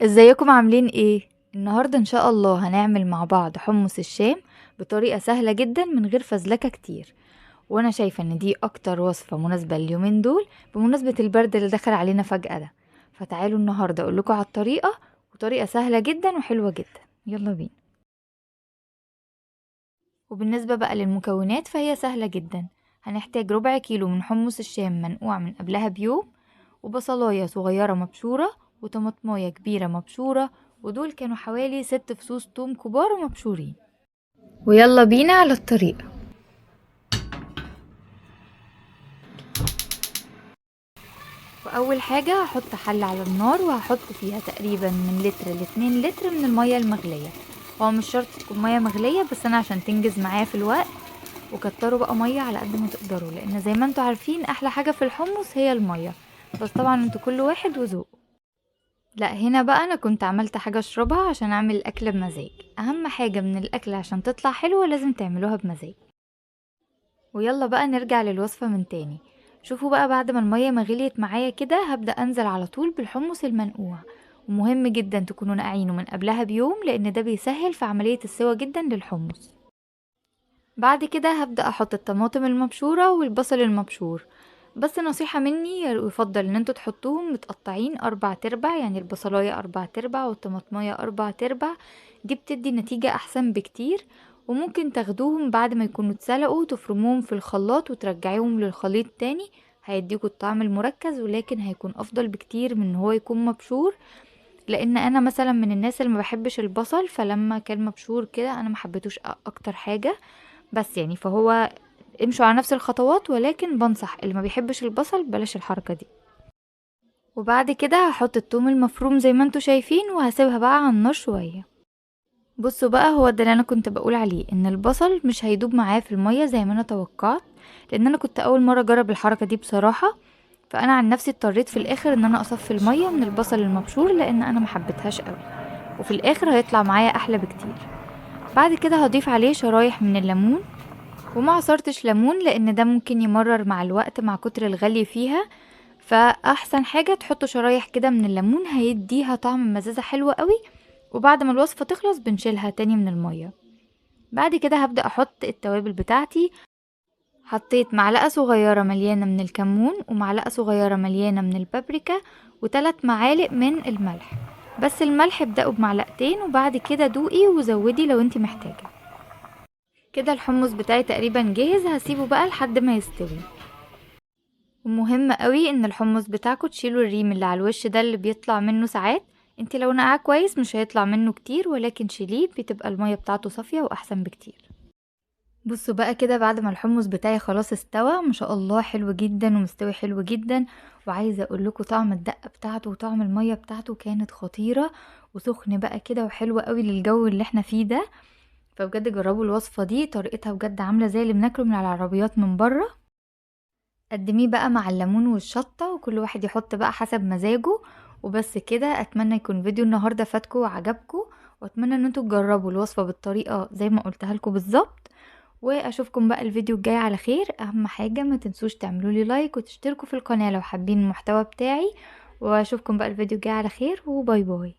ازيكم عاملين ايه؟ النهاردة ان شاء الله هنعمل مع بعض حمص الشام بطريقة سهلة جدا من غير فزلكة كتير. وانا شايفة ان دي اكتر وصفة مناسبة اليومين دول بمناسبة البرد اللي دخل علينا فجأة ده. فتعالوا النهاردة اقولكوا على الطريقة، وطريقة سهلة جدا وحلوة جدا. يلا بينا. وبالنسبة بقى للمكونات فهي سهلة جدا. هنحتاج ربع كيلو من حمص الشام منقوع من قبلها بيوم، وبصلاية صغيرة مبشورة، وطماطماية كبيرة مبشورة، ودول كانوا حوالي 6 فصوص توم كبار ومبشورين. ويلا بينا على الطريقة. وأول حاجة هحط حلة على النار وهحط فيها تقريبا من لتر ل2 لتر من المية المغلية. هو مش شرط تكون مية مغلية، بس أنا عشان تنجز معايا في الوقت. وكتروا بقى مية على قد ما تقدروا، لأن زي ما انتوا عارفين أحلى حاجة في الحمص هي المية. بس طبعا انتوا كل واحد وذوقه. لا، هنا بقى انا كنت عملت حاجة اشربها عشان اعمل الاكل بمزاج. اهم حاجة من الاكل عشان تطلع حلوة لازم تعملوها بمزاج. ويلا بقى نرجع للوصفة من تاني. شوفوا بقى، بعد ما المية ما غليت معايا كده هبدأ انزل على طول بالحمص المنقوع. ومهم جدا تكونوا ناقعينه من قبلها بيوم، لان ده بيسهل في عملية السوا جدا للحمص. بعد كده هبدأ احط الطماطم المبشورة والبصل المبشور. بس نصيحة مني، يفضل ان انتوا تحطوهم متقطعين 4 تربع، يعني البصلاية 4 تربع والطماطمية 4 تربع. دي بتدي نتيجة احسن بكتير. وممكن تاخدوهم بعد ما يكونوا اتسلقوا تفرموهم في الخلاط وترجعيهم للخليط تاني. هيديكوا الطعم المركز، ولكن هيكون افضل بكتير من ان هو يكون مبشور. لان انا مثلا من الناس اللي ما بحبش البصل، فلما كان مبشور كده انا ما حبيتوش اكتر حاجة. بس يعني فهو امشوا على نفس الخطوات، ولكن بنصح اللي ما بيحبش البصل بلاش الحركة دي. وبعد كده هحط الثوم المفروم زي ما انتوا شايفين، وهسيبها بقى على النار شوية. بصوا بقى، هو ده اللي انا كنت بقول عليه، ان البصل مش هيدوب معاه في المية زي ما انا توقعت. لان انا كنت اول مرة اجرب الحركة دي بصراحة. فانا عن نفسي اضطريت في الاخر ان انا اصفي المية من البصل المبشور، لان انا ما حبيتهاش قوي. وفي الاخر هيطلع معايا احلى بكتير. بعد كده هضيف عليه شرايح من الليمون. وما عصرتش ليمون لان ده ممكن يمرر مع الوقت مع كتر الغلي فيها. فاحسن حاجة تحطوا شرايح كده من الليمون، هيديها طعم مزازة حلوة قوي. وبعد ما الوصفة تخلص بنشيلها تاني من المية. بعد كده هبدأ احط التوابل بتاعتي. حطيت معلقة صغيرة مليانة من الكمون، ومعلقة صغيرة مليانة من البابريكا، و3 معالق من الملح. بس الملح ابدأوا بمعلقتين، وبعد كده دوقي وزودي لو انتي محتاجة. كده الحمص بتاعي تقريبا جاهز، هسيبه بقى لحد ما يستوي. ومهم قوي ان الحمص بتاعكم تشيلوا الريم اللي على الوش ده اللي بيطلع منه ساعات. انت لو نقعاه كويس مش هيطلع منه كتير، ولكن شيليه بتبقى المية بتاعته صافية واحسن بكتير. بصوا بقى كده، بعد ما الحمص بتاعي خلاص استوى ما شاء الله، حلو جدا ومستوي حلو جدا. وعايزه اقول لكم طعم الدقه بتاعته وطعم المية بتاعته كانت خطيره. وسخن بقى كده وحلو قوي للجو اللي احنا فيه ده. فبجد جربوا الوصفه دي، طريقتها بجد عامله زي اللي بناكله من على العربيات من بره. قدميه بقى مع الليمون والشطة، وكل واحد يحط بقى حسب مزاجه. وبس كده، اتمنى يكون فيديو النهاردة فاتكم وعجبكم. واتمنى ان انتوا تجربوا الوصفة بالطريقة زي ما قلتها لكم بالظبط. واشوفكم بقى الفيديو الجاي على خير. اهم حاجة ما تنسوش تعملوا لي لايك وتشتركوا في القناة لو حابين المحتوى بتاعي. واشوفكم بقى الفيديو الجاي على خير، وباي باي.